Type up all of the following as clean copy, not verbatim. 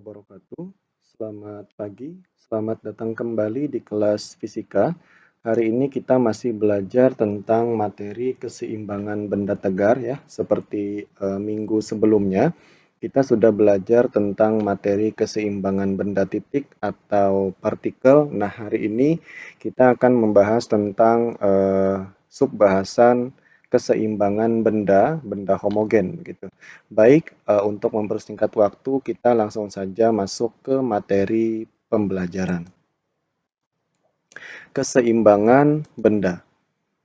wabarakatuh. Selamat pagi, selamat datang kembali di kelas fisika. Hari ini kita masih belajar tentang materi keseimbangan benda tegar ya. Seperti minggu sebelumnya, kita sudah belajar tentang materi keseimbangan benda titik atau partikel. Nah, hari ini kita akan membahas tentang subbahasan keseimbangan benda homogen gitu. Baik, untuk mempersingkat waktu, kita langsung saja masuk ke materi pembelajaran. Keseimbangan benda.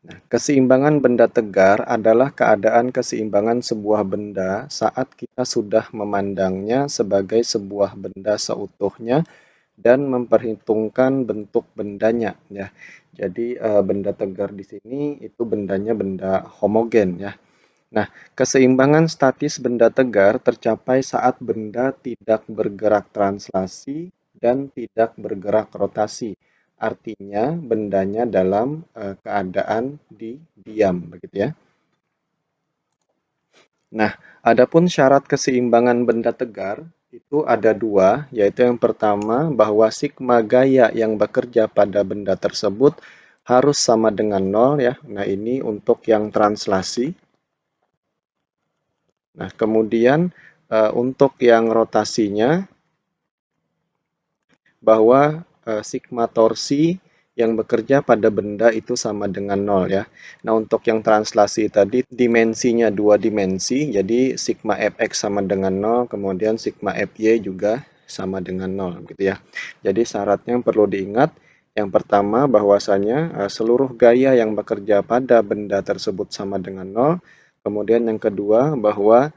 Nah, keseimbangan benda tegar adalah keadaan keseimbangan sebuah benda saat kita sudah memandangnya sebagai sebuah benda seutuhnya dan memperhitungkan bentuk bendanya ya. Jadi benda tegar di sini itu bendanya benda homogen ya. Nah, keseimbangan statis benda tegar tercapai saat benda tidak bergerak translasi dan tidak bergerak rotasi. Artinya, bendanya dalam keadaan diam, begitu ya. Nah, adapun syarat keseimbangan benda tegar itu ada dua, yaitu yang pertama bahwa sigma gaya yang bekerja pada benda tersebut harus sama dengan nol ya. Nah, ini untuk yang translasi. Nah, kemudian untuk yang rotasinya bahwa sigma torsi yang bekerja pada benda itu sama dengan nol ya. Nah, untuk yang translasi tadi dimensinya dua dimensi, jadi sigma fx sama dengan nol, kemudian sigma fy juga sama dengan nol gitu ya. Jadi syaratnya yang perlu diingat yang pertama bahwasanya seluruh gaya yang bekerja pada benda tersebut sama dengan nol. Kemudian yang kedua bahwa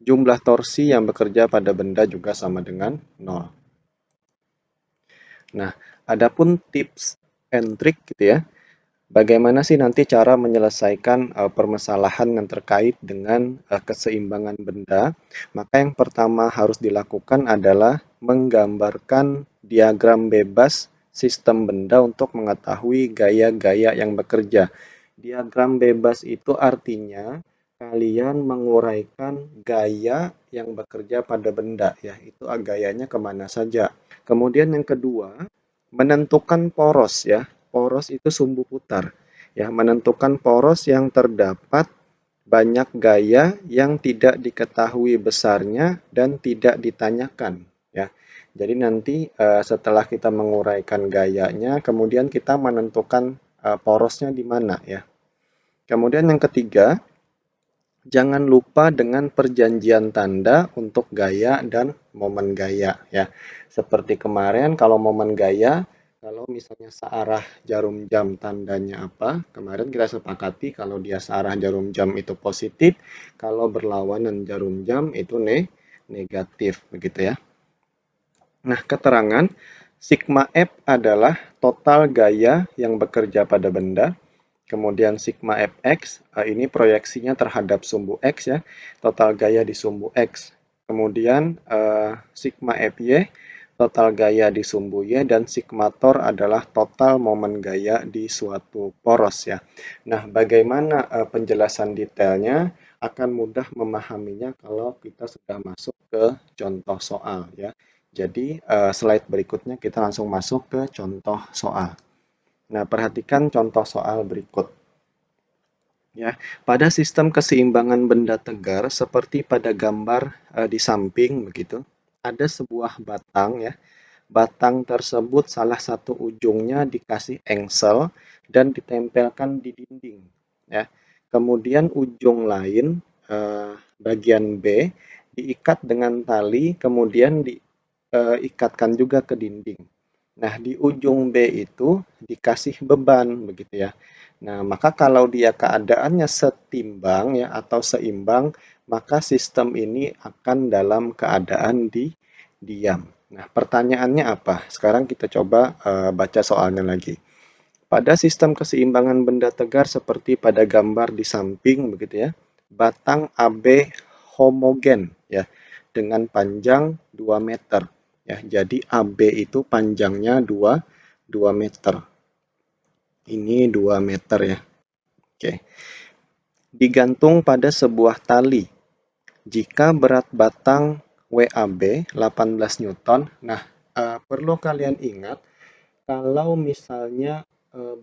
jumlah torsi yang bekerja pada benda juga sama dengan nol. Nah, adapun tips and trick gitu ya, bagaimana sih nanti cara menyelesaikan permasalahan yang terkait dengan keseimbangan benda? Maka yang pertama harus dilakukan adalah menggambarkan diagram bebas sistem benda untuk mengetahui gaya-gaya yang bekerja. Diagram bebas itu artinya kalian menguraikan gaya yang bekerja pada benda ya, itu gayanya kemana saja. Kemudian yang kedua, menentukan poros ya. Poros itu sumbu putar. Ya, menentukan poros yang terdapat banyak gaya yang tidak diketahui besarnya dan tidak ditanyakan ya. Jadi nanti setelah kita menguraikan gayanya, kemudian kita menentukan porosnya di mana ya. Kemudian yang ketiga, jangan lupa dengan perjanjian tanda untuk gaya dan momen gaya ya. Seperti kemarin kalau momen gaya, kalau misalnya searah jarum jam tandanya apa? Kemarin kita sepakati kalau dia searah jarum jam itu positif, kalau berlawanan jarum jam itu negatif begitu ya. Nah, keterangan sigma F adalah total gaya yang bekerja pada benda. Kemudian sigma fx, ini proyeksinya terhadap sumbu x ya, total gaya di sumbu x. Kemudian sigma fy, total gaya di sumbu y, dan sigma tor adalah total momen gaya di suatu poros ya. Nah, bagaimana penjelasan detailnya akan mudah memahaminya kalau kita sudah masuk ke contoh soal ya. Jadi slide berikutnya kita langsung masuk ke contoh soal. Nah, perhatikan contoh soal berikut. Ya, pada sistem keseimbangan benda tegar seperti pada gambar di samping begitu, ada sebuah batang ya. Batang tersebut salah satu ujungnya dikasih engsel dan ditempelkan di dinding ya. Kemudian ujung lain bagian B diikat dengan tali kemudian diikatkan juga ke dinding. Nah, di ujung B itu dikasih beban begitu ya. Nah, maka kalau dia keadaannya setimbang ya atau seimbang, maka sistem ini akan dalam keadaan diam. Nah, pertanyaannya apa? Sekarang kita coba baca soalnya lagi. Pada sistem keseimbangan benda tegar seperti pada gambar di samping begitu ya, batang AB homogen ya dengan panjang 2 meter. Ya, jadi AB itu panjangnya 2 meter. Ini 2 meter ya. Oke. Digantung pada sebuah tali. Jika berat batang WAB 18 Newton. Nah, perlu kalian ingat kalau misalnya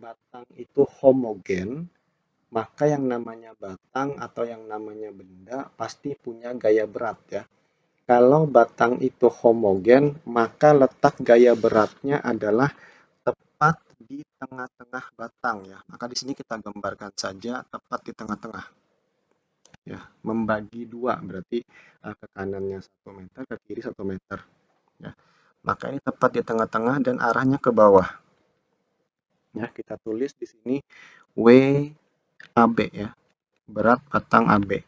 batang itu homogen, maka yang namanya batang atau yang namanya benda pasti punya gaya berat ya. Kalau batang itu homogen, maka letak gaya beratnya adalah tepat di tengah-tengah batang ya. Maka di sini kita gambarkan saja tepat di tengah-tengah. Ya, membagi dua berarti ke kanannya 1 meter, ke kiri 1 meter. Ya. Maka ini tepat di tengah-tengah dan arahnya ke bawah. Ya, kita tulis di sini WAB ya. Berat batang AB.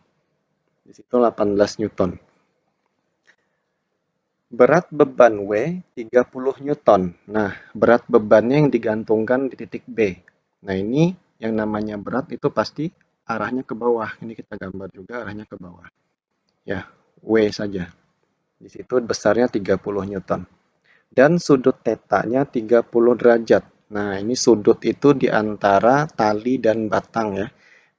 Di situ 18 Newton. Berat beban W 30 Newton. Nah, berat bebannya yang digantungkan di titik B. Nah, ini yang namanya berat itu pasti arahnya ke bawah. Ini kita gambar juga arahnya ke bawah. Ya, W saja. Di situ besarnya 30 Newton. Dan sudut tetanya 30 derajat. Nah, ini sudut itu di antara tali dan batang ya.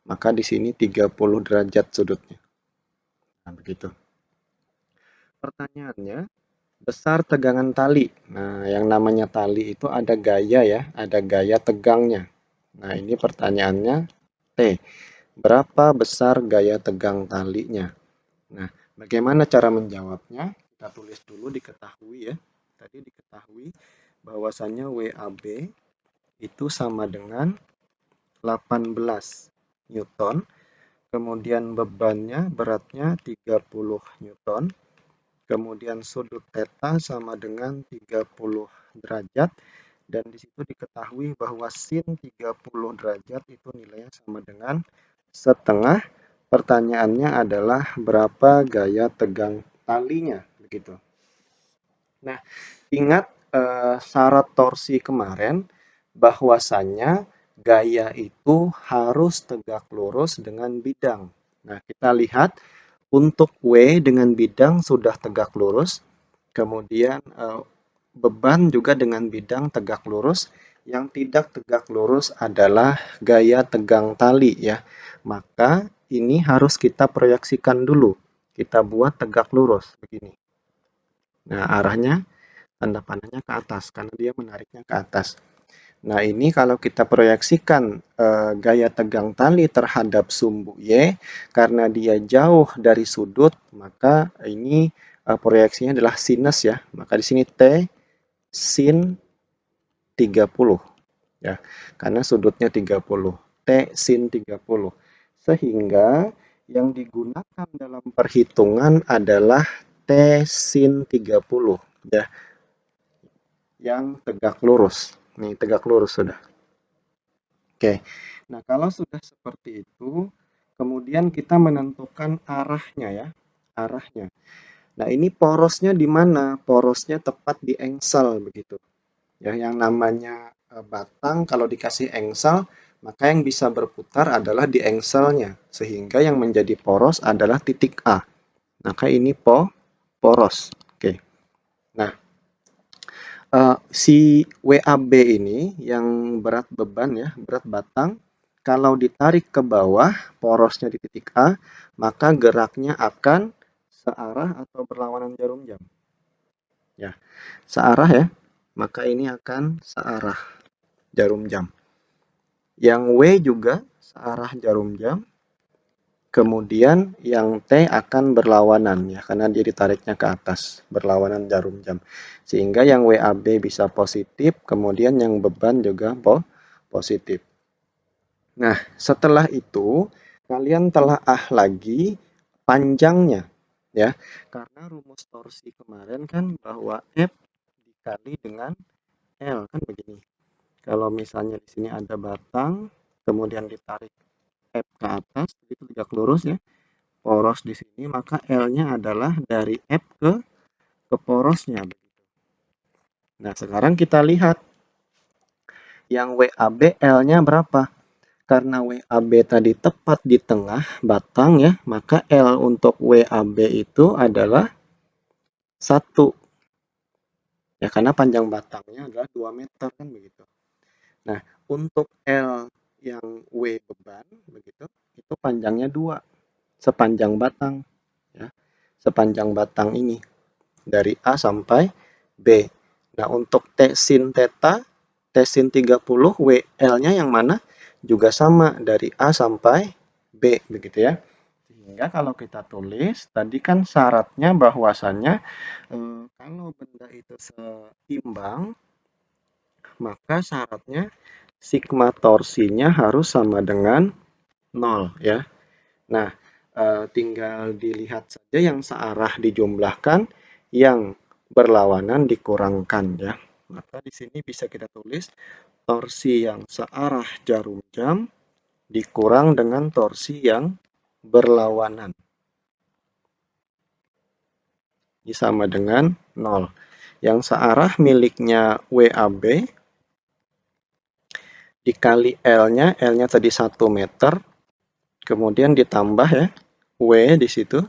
Maka di sini 30 derajat sudutnya. Nah, begitu. Pertanyaannya, besar tegangan tali. Nah, yang namanya tali itu ada gaya ya, ada gaya tegangnya. Nah, ini pertanyaannya T. Berapa besar gaya tegang talinya? Nah, bagaimana cara menjawabnya? Kita tulis dulu diketahui ya. Tadi diketahui bahwasannya WAB itu sama dengan 18 Newton. Kemudian bebannya, beratnya 30 Newton. Kemudian sudut theta sama dengan 30 derajat. Dan di situ diketahui bahwa sin 30 derajat itu nilainya sama dengan setengah. Pertanyaannya adalah berapa gaya tegang talinya, begitu. Nah, ingat syarat torsi kemarin bahwasannya gaya itu harus tegak lurus dengan bidang. Nah, kita lihat untuk W dengan bidang sudah tegak lurus, kemudian beban juga dengan bidang tegak lurus. Yang tidak tegak lurus adalah gaya tegang tali ya. Maka ini harus kita proyeksikan dulu. Kita buat tegak lurus begini. Nah, arahnya tanda panahnya ke atas karena dia menariknya ke atas. Nah, ini kalau kita proyeksikan gaya tegang tali terhadap sumbu Y karena dia jauh dari sudut, maka ini proyeksinya adalah sinus ya. Maka di sini T sin 30 ya. Karena sudutnya 30. T sin 30. Sehingga yang digunakan dalam perhitungan adalah T sin 30 ya. Yang tegak lurus. Nih, tegak lurus sudah. Oke. Nah, kalau sudah seperti itu, kemudian kita menentukan arahnya ya. Arahnya. Nah, ini porosnya di mana? Porosnya tepat di engsel begitu. Ya, yang namanya batang kalau dikasih engsel, maka yang bisa berputar adalah di engselnya. Sehingga yang menjadi poros adalah titik A. Maka ini poros. Oke. Nah, si WAB ini yang berat beban ya, berat batang, kalau ditarik ke bawah porosnya di titik A, maka geraknya akan searah atau berlawanan jarum jam. Ya, searah ya. Maka ini akan searah jarum jam. Yang W juga searah jarum jam. Kemudian yang T akan berlawanan ya karena dia ditariknya ke atas, berlawanan jarum jam. Sehingga yang WAB bisa positif, kemudian yang beban juga positif. Nah, setelah itu kalian telah lagi panjangnya ya. Karena rumus torsi kemarin kan bahwa F dikali dengan L kan begini. Kalau misalnya di sini ada batang, kemudian ditarik F ke atas, itu tegak lurus ya. Poros di sini, maka L-nya adalah dari F ke porosnya. Nah, sekarang kita lihat yang WAB L-nya berapa? Karena WAB tadi tepat di tengah batang ya, maka L untuk WAB itu adalah 1. Ya, karena panjang batangnya adalah 2 meter kan begitu. Nah, untuk L yang W beban begitu, itu panjangnya 2, sepanjang batang ya. Sepanjang batang ini. dari A sampai B. Nah, untuk T sin theta, T sin 30, WL-nya yang mana? Juga sama, dari A sampai B, begitu ya. Sehingga kalau kita tulis, tadi kan syaratnya bahwasannya kalau benda itu seimbang, maka syaratnya sigma torsinya harus sama dengan 0 ya. Nah, tinggal dilihat saja yang searah dijumlahkan, yang berlawanan dikurangkan ya. Maka di sini bisa kita tulis torsi yang searah jarum jam dikurang dengan torsi yang berlawanan. Ini sama dengan 0. Yang searah miliknya WAB dikali L-nya, L-nya tadi 1 meter, kemudian ditambah ya, W di situ,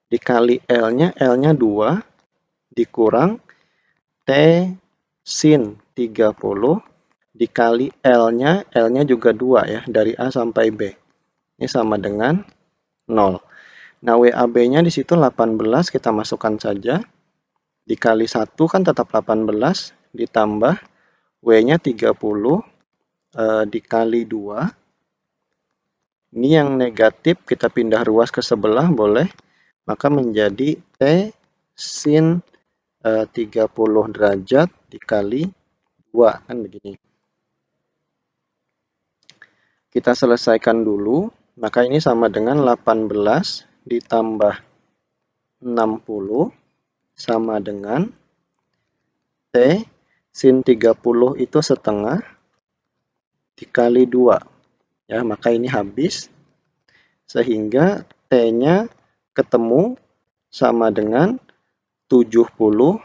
dikali L-nya, L-nya 2, dikurang T sin 30, dikali L-nya, L-nya juga 2 ya, dari A sampai B. Ini sama dengan 0. Nah, WAB-nya di situ 18, kita masukkan saja. Dikali 1 kan tetap 18, ditambah W-nya 30, dikali 2. Ini yang negatif, kita pindah ruas ke sebelah, boleh. Maka menjadi T sin 30 derajat dikali 2, kan begini. Kita selesaikan dulu, maka ini sama dengan 18 ditambah 60 sama dengan T sin 30 itu setengah dikali 2. Ya, maka ini habis, sehingga T-nya ketemu sama dengan 78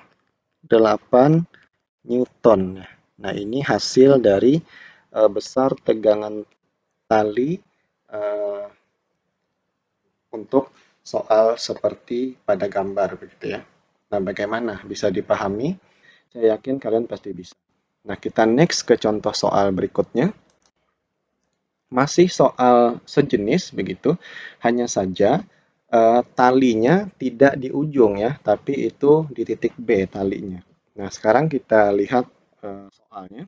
Newton. Nah, ini hasil dari besar tegangan tali untuk soal seperti pada gambar begitu ya. Nah, bagaimana bisa dipahami? Saya yakin kalian pasti bisa. Nah, kita next ke contoh soal berikutnya. Masih soal sejenis begitu, hanya saja talinya tidak di ujung ya, tapi itu di titik B talinya. Nah, sekarang kita lihat soalnya.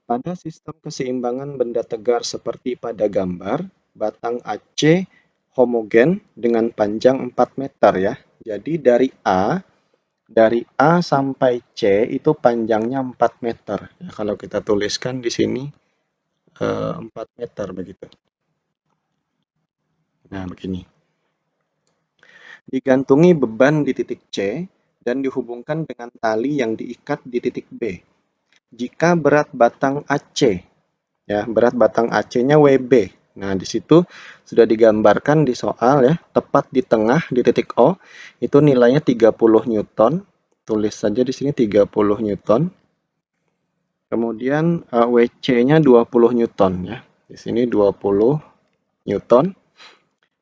Pada sistem keseimbangan benda tegar seperti pada gambar, batang AC homogen dengan panjang 4 meter ya. Jadi dari A sampai C itu panjangnya 4 meter. Ya, kalau kita tuliskan di sini 4 meter begitu. Nah, begini. Digantungi beban di titik C dan dihubungkan dengan tali yang diikat di titik B. Jika berat batang AC, ya, berat batang AC-nya WB. Nah, di situ sudah digambarkan di soal ya, tepat di tengah di titik O, itu nilainya 30 Newton. Tulis saja di sini 30 Newton. Kemudian WC-nya 20 Newton ya. Di sini 20 Newton.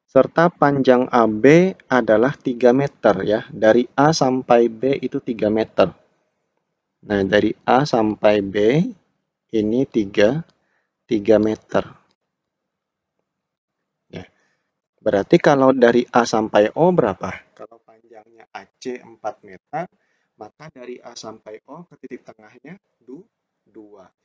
Serta panjang AB adalah 3 meter ya. Dari A sampai B itu 3 meter. Nah, dari A sampai B ini 3 meter. Ya. Berarti kalau dari A sampai O berapa? Kalau panjangnya AC 4 meter, maka dari A sampai O ke titik tengahnya 2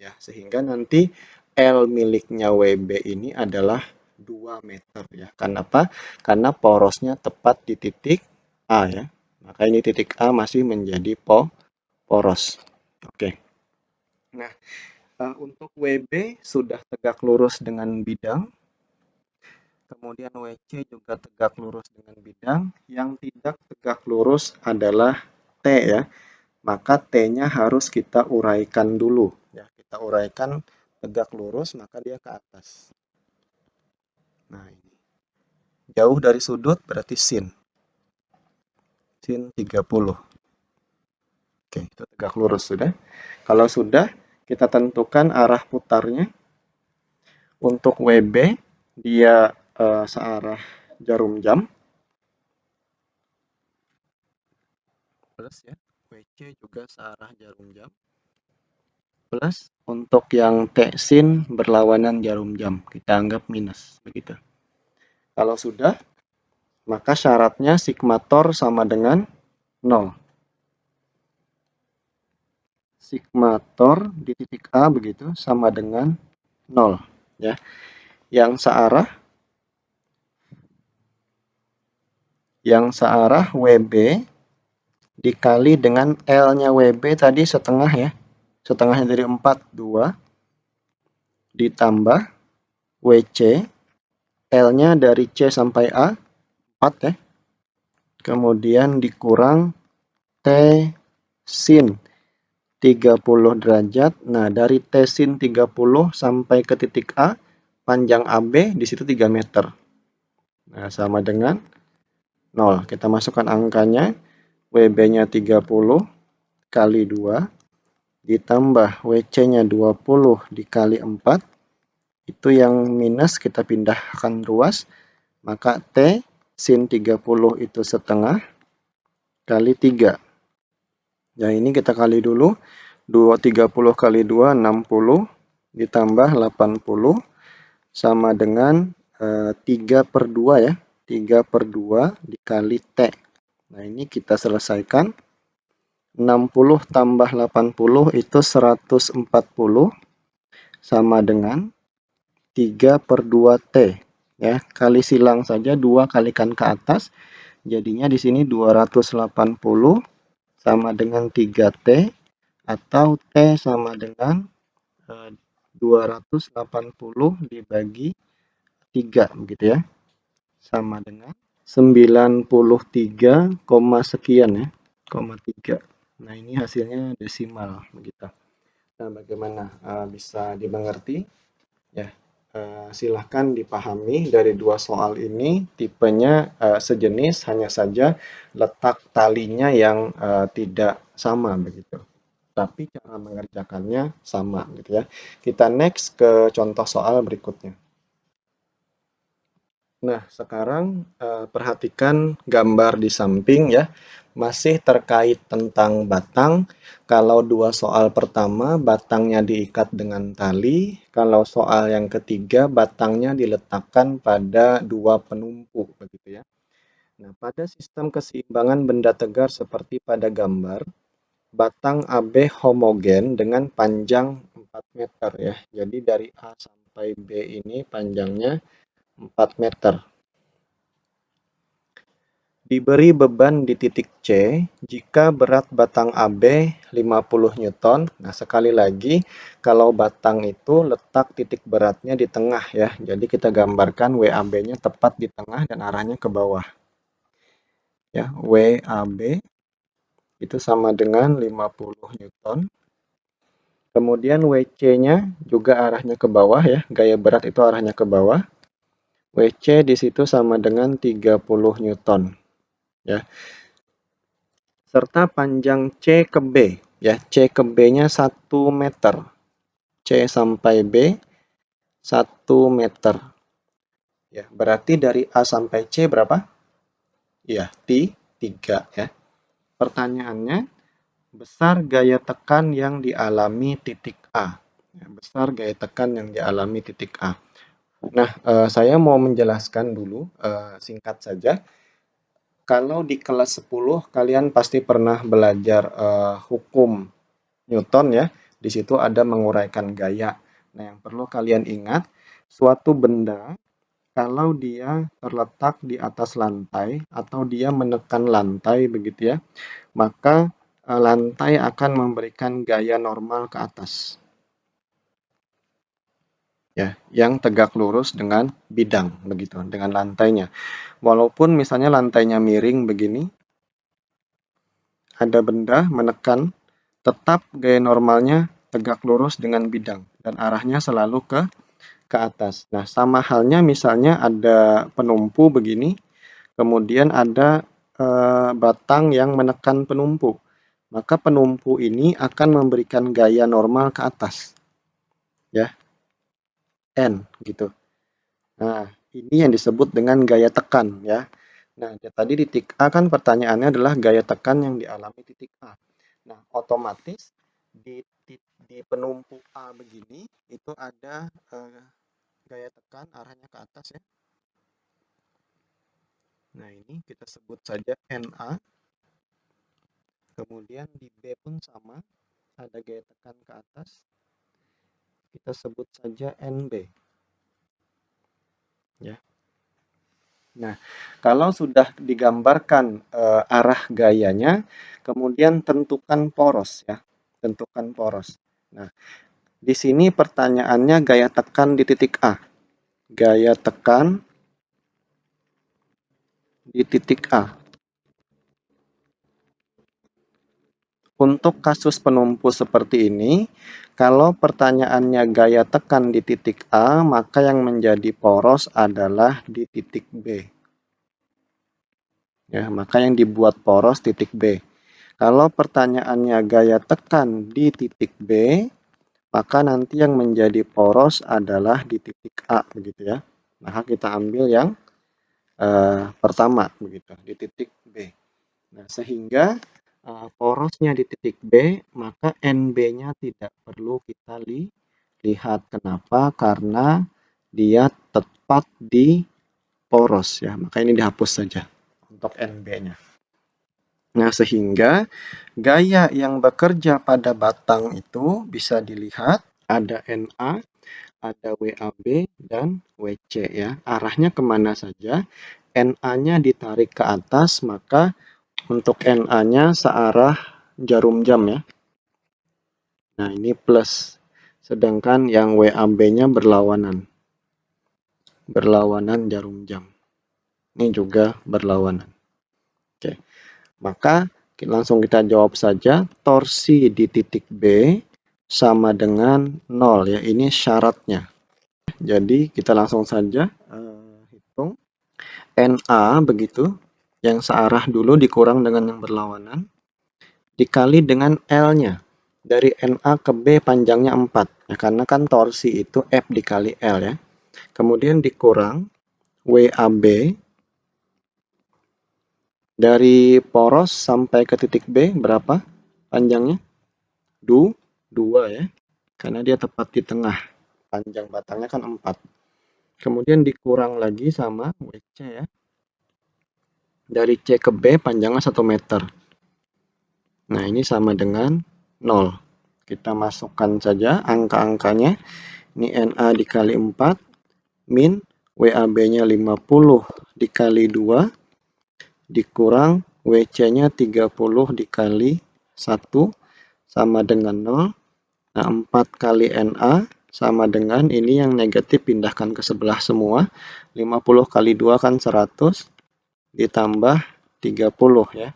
ya. Sehingga nanti L miliknya WB ini adalah 2 meter ya. Kenapa? Karena porosnya tepat di titik A ya. Maka ini titik A masih menjadi poros. Oke. Nah, untuk WB sudah tegak lurus dengan bidang. Kemudian WC juga tegak lurus dengan bidang. Yang tidak tegak lurus adalah T ya. Maka T-nya harus kita uraikan dulu. Ya, kita uraikan tegak lurus, maka dia ke atas. Nah, ini. Jauh dari sudut berarti sin. Sin 30. Oke, itu tegak lurus sudah. Kalau sudah, kita tentukan arah putarnya. Untuk WB, dia searah jarum jam. Plus ya, WC juga searah jarum jam. Plus untuk yang T sin berlawanan jarum jam, kita anggap minus begitu. Kalau sudah, maka syaratnya sigma tor sama dengan 0. sigma-tor di titik A begitu sama dengan 0 ya. Yang searah WB dikali dengan L-nya WB tadi setengah ya. Setengahnya dari 4, 2 ditambah WC, L-nya dari C sampai A 4 ya. Kemudian dikurang T sin 30 derajat. Nah, dari T sin 30 sampai ke titik A, panjang AB di situ 3 meter. Nah, sama dengan 0. Kita masukkan angkanya, WB-nya 30 kali 2, ditambah WC-nya 20 dikali 4, itu yang minus kita pindahkan ruas, maka T sin 30 itu setengah kali 3. Nah, ini kita kali dulu, 30 kali 2, 60, ditambah 80, sama dengan 3 per 2 ya, 3 per 2 dikali T. Nah, ini kita selesaikan, 60 tambah 80 itu 140, sama dengan 3 per 2 T. Ya, kali silang saja, 2 kalikan ke atas, jadinya di sini 280 sama dengan 3T, atau T sama dengan 280 dibagi 3 begitu ya, sama dengan 93, sekian ya, 3. Nah, ini hasilnya desimal begitu. Nah, bagaimana bisa dimengerti ya? Silahkan dipahami dari dua soal ini, tipenya sejenis, hanya saja letak talinya yang tidak sama begitu. Tapi cara mengerjakannya sama gitu ya. Kita next ke contoh soal berikutnya. Nah, sekarang perhatikan gambar di samping ya. Masih terkait tentang batang. Kalau dua soal pertama, batangnya diikat dengan tali. Kalau soal yang ketiga, batangnya diletakkan pada dua penumpu begitu ya. Nah, pada sistem keseimbangan benda tegar seperti pada gambar, batang AB homogen dengan panjang 4 meter ya. Jadi dari A sampai B ini panjangnya 4 meter. Diberi beban di titik C, jika berat batang AB 50 Newton. Nah, sekali lagi, kalau batang itu letak titik beratnya di tengah ya. Jadi kita gambarkan WAB-nya tepat di tengah dan arahnya ke bawah. Ya, WAB itu sama dengan 50 Newton. Kemudian WC-nya juga arahnya ke bawah ya. Gaya berat itu arahnya ke bawah. WC di situ sama dengan 30 Newton. Ya. Serta panjang C ke B. Ya, C ke B-nya 1 meter. C sampai B 1 meter. Ya, berarti dari A sampai C berapa? Ya, 3 ya. Pertanyaannya, besar gaya tekan yang dialami titik A. Ya, besar gaya tekan yang dialami titik A. Nah, saya mau menjelaskan dulu singkat saja. Kalau di kelas 10 kalian pasti pernah belajar hukum Newton ya. Di situ ada menguraikan gaya. Nah, yang perlu kalian ingat, suatu benda kalau dia terletak di atas lantai atau dia menekan lantai begitu ya, maka lantai akan memberikan gaya normal ke atas. Ya, yang tegak lurus dengan bidang begitu, dengan lantainya. Walaupun misalnya lantainya miring begini, ada benda menekan, tetap gaya normalnya tegak lurus dengan bidang dan arahnya selalu ke atas. Nah, sama halnya misalnya ada penumpu begini, kemudian ada batang yang menekan penumpu. Maka penumpu ini akan memberikan gaya normal ke atas. Ya, N gitu. Nah, ini yang disebut dengan gaya tekan ya. Nah, tadi di titik A kan pertanyaannya adalah gaya tekan yang dialami titik A. Nah, otomatis di penumpu A begini itu ada gaya tekan arahnya ke atas ya. Nah, ini kita sebut saja NA. Kemudian di B pun sama. ada gaya tekan ke atas, kita sebut saja NB. Ya. Nah, kalau sudah digambarkan arah gayanya, kemudian tentukan poros ya, tentukan poros. Nah, di sini pertanyaannya gaya tekan di titik A. Gaya tekan di titik A. Untuk kasus penumpu seperti ini, kalau pertanyaannya gaya tekan di titik A, maka yang menjadi poros adalah di titik B. Ya, maka yang dibuat poros titik B. Kalau pertanyaannya gaya tekan di titik B, maka nanti yang menjadi poros adalah di titik A, begitu ya. Maka kita ambil yang pertama, begitu, di titik B. Nah, sehingga porosnya di titik B, maka NB-nya tidak perlu kita lihat. Kenapa? Karena dia tepat di poros ya. Maka ini dihapus saja untuk NB-nya. Nah, sehingga gaya yang bekerja pada batang itu bisa dilihat ada NA, ada WAB, dan WC ya. Arahnya kemana saja? NA-nya ditarik ke atas, maka untuk NA-nya searah jarum jam ya. Nah, ini plus. Sedangkan yang WAB-nya berlawanan. Berlawanan jarum jam. Ini juga berlawanan. Oke. Maka langsung kita jawab saja. Torsi di titik B sama dengan 0 ya. Ini syaratnya. Jadi kita langsung saja hitung. NA begitu. Yang searah dulu dikurang dengan yang berlawanan. Dikali dengan L-nya. Dari NA ke B panjangnya 4. Ya, karena kan torsi itu F dikali L ya. Kemudian dikurang WAB. Dari poros sampai ke titik B berapa panjangnya? 2 ya. Karena dia tepat di tengah. Panjang batangnya kan 4. Kemudian dikurang lagi sama WC ya. Dari C ke B panjangnya 1 meter. Nah, ini sama dengan 0. Kita masukkan saja angka-angkanya. Ini NA dikali 4 min WAB-nya 50 dikali 2 dikurang WC-nya 30 dikali 1 sama dengan 0. Nah, 4 kali NA sama dengan ini yang negatif pindahkan ke sebelah semua. 50 kali 2 kan 100 ditambah 30 ya.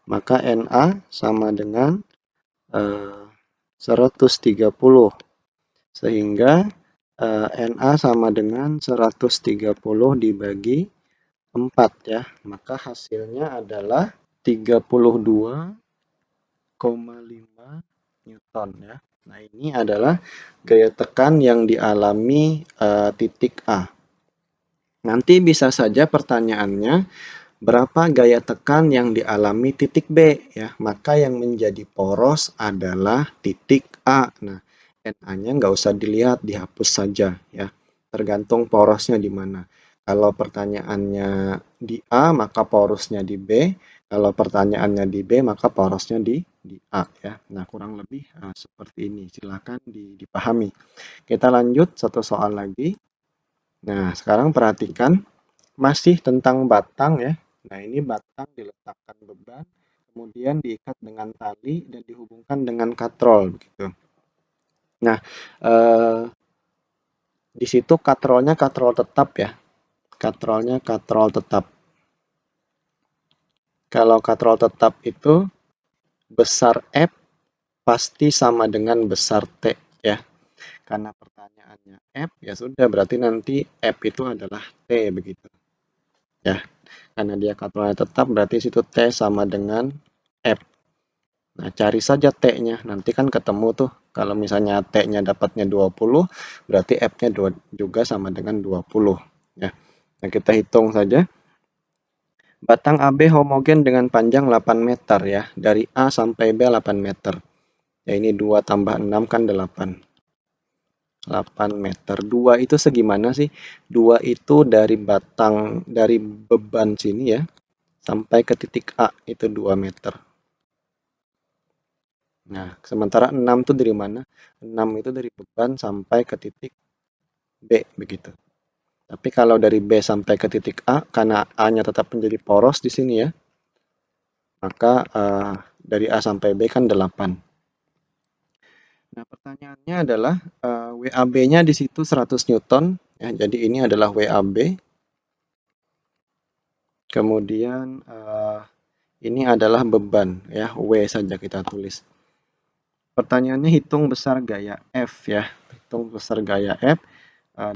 Maka NA sama dengan 130. Sehingga NA sama dengan 130 dibagi 4 ya. Maka hasilnya adalah 32,5 Newton ya. Nah, ini adalah gaya tekan yang dialami titik A. Nanti bisa saja pertanyaannya, berapa gaya tekan yang dialami titik B ya? Maka yang menjadi poros adalah titik A. Nah, NA-nya nggak usah dilihat, dihapus saja ya. Tergantung porosnya di mana. Kalau pertanyaannya di A, maka porosnya di B. Kalau pertanyaannya di B, maka porosnya di A ya. Nah, kurang lebih seperti ini. Silakan dipahami. Kita lanjut satu soal lagi. Nah, sekarang perhatikan masih tentang batang ya. Nah, ini batang diletakkan beban, kemudian diikat dengan tali dan dihubungkan dengan katrol begitu. Nah, di situ katrolnya katrol tetap ya. Katrolnya katrol tetap. Kalau katrol tetap itu besar F pasti sama dengan besar T ya. Karena pertanyaannya F, ya sudah berarti nanti F itu adalah T begitu. Ya, karena dia katrolnya tetap berarti situ T sama dengan F. Nah, cari saja T-nya. Nanti kan ketemu tuh. Kalau misalnya T-nya dapatnya 20, berarti F-nya juga sama dengan 20. Ya. Nah, kita hitung saja. Batang AB homogen dengan panjang 8 meter ya. Dari A sampai B 8 meter. Ya, ini 2 tambah 6 kan 8. 8 meter. 2 itu segimana sih? 2 itu dari batang, dari beban sini ya. Sampai ke titik A itu 2 meter. Nah, sementara 6 itu dari mana? 6 itu dari beban sampai ke titik B, begitu. Tapi kalau dari B sampai ke titik A, karena A-nya tetap menjadi poros di sini ya, maka dari A sampai B kan 8. Nah, pertanyaannya adalah WAB-nya di situ 100 Newton, ya, jadi ini adalah WAB. Kemudian ini adalah beban, ya, W saja kita tulis. Pertanyaannya hitung besar gaya F ya, hitung besar gaya F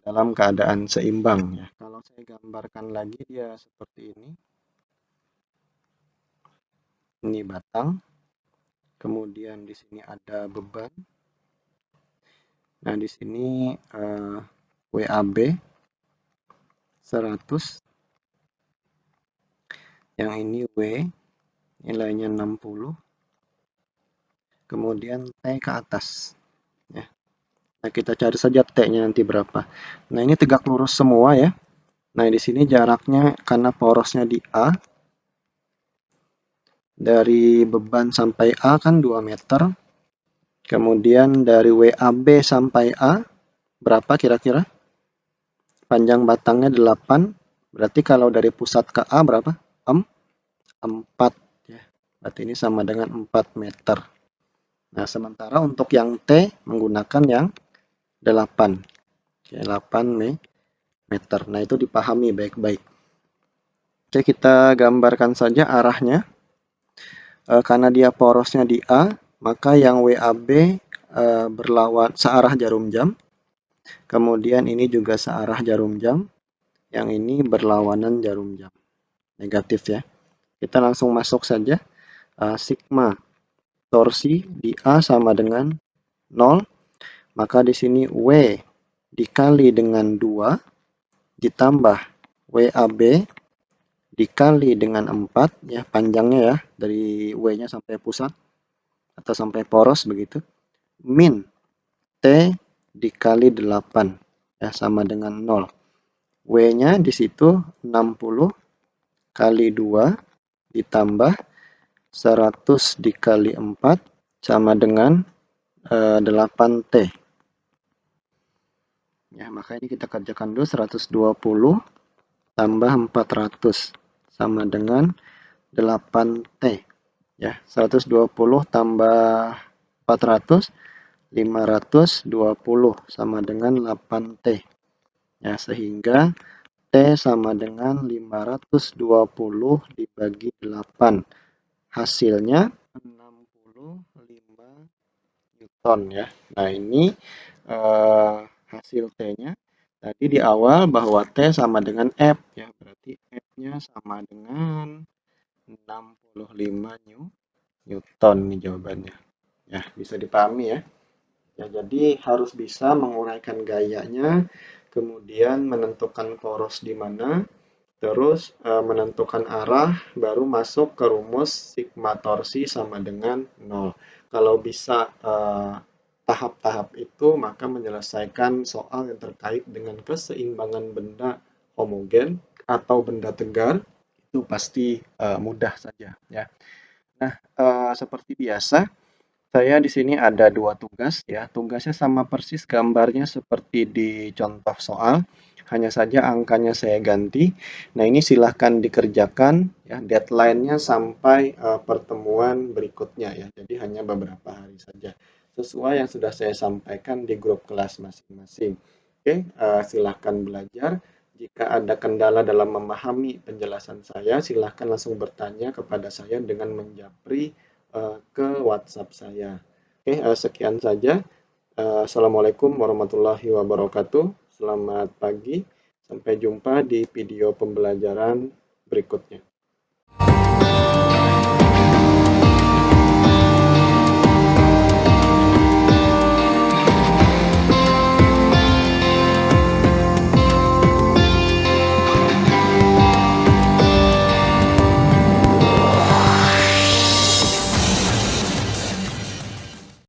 dalam keadaan seimbang ya. Kalau saya gambarkan lagi dia seperti ini. Ini batang. Kemudian di sini ada beban. Nah, di sini WAB 100. Yang ini W nilainya 60. Kemudian T ke atas ya. Nah, kita cari saja T-nya nanti berapa. Nah, ini tegak lurus semua ya. Nah, di sini jaraknya karena porosnya di A, dari beban sampai A kan 2 meter. Kemudian dari WAB sampai A berapa kira-kira? Panjang batangnya 8. Berarti kalau dari pusat ke A berapa? 4 ya. Berarti ini sama dengan 4 meter. Nah, sementara untuk yang T menggunakan yang 8. Oke, 8 meter. Nah, itu dipahami baik-baik. Oke, kita gambarkan saja arahnya. Karena dia porosnya di A, maka yang WAB berlawan searah jarum jam. Kemudian ini juga searah jarum jam. Yang ini berlawanan jarum jam. Negatif ya. Kita langsung masuk saja. Sigma torsi di A sama dengan 0. Maka di sini W dikali dengan 2 ditambah WAB dikali dengan 4 ya, panjangnya ya dari W-nya sampai pusat atau sampai poros begitu, min T dikali 8 ya, sama dengan 0. W-nya di situ 60 kali 2 ditambah 100 dikali 4 sama dengan 8T. Ya, maka ini kita kerjakan dulu. 120 tambah 400 sama dengan 8T. Ya, 120 tambah 400, 520 sama dengan 8T. Ya, sehingga T sama dengan 520 dibagi 8. Hasilnya 65 Newton ya. Nah, ini hasil T-nya. Tadi di awal bahwa T sama dengan F ya. Berarti F-nya sama dengan 65 Newton nih jawabannya. Ya, bisa dipahami ya. Ya, jadi harus bisa menguraikan gayanya, kemudian menentukan poros di mana, terus menentukan arah, baru masuk ke rumus sigma torsi sama dengan 0. Kalau bisa tahap-tahap itu, maka menyelesaikan soal yang terkait dengan keseimbangan benda homogen atau benda tegar, itu pasti mudah saja ya. Nah, seperti biasa, saya di sini ada 2 tugas ya. Tugasnya sama persis gambarnya seperti di contoh soal, hanya saja angkanya saya ganti. Nah, ini silahkan dikerjakan ya, deadline-nya sampai pertemuan berikutnya ya. Jadi hanya beberapa hari saja. Sesuai yang sudah saya sampaikan di grup kelas masing-masing. Oke, silahkan belajar. Jika ada kendala dalam memahami penjelasan saya, silahkan langsung bertanya kepada saya dengan menjapri ke WhatsApp saya. Oke, sekian saja. Assalamualaikum warahmatullahi wabarakatuh. Selamat pagi. Sampai jumpa di video pembelajaran berikutnya.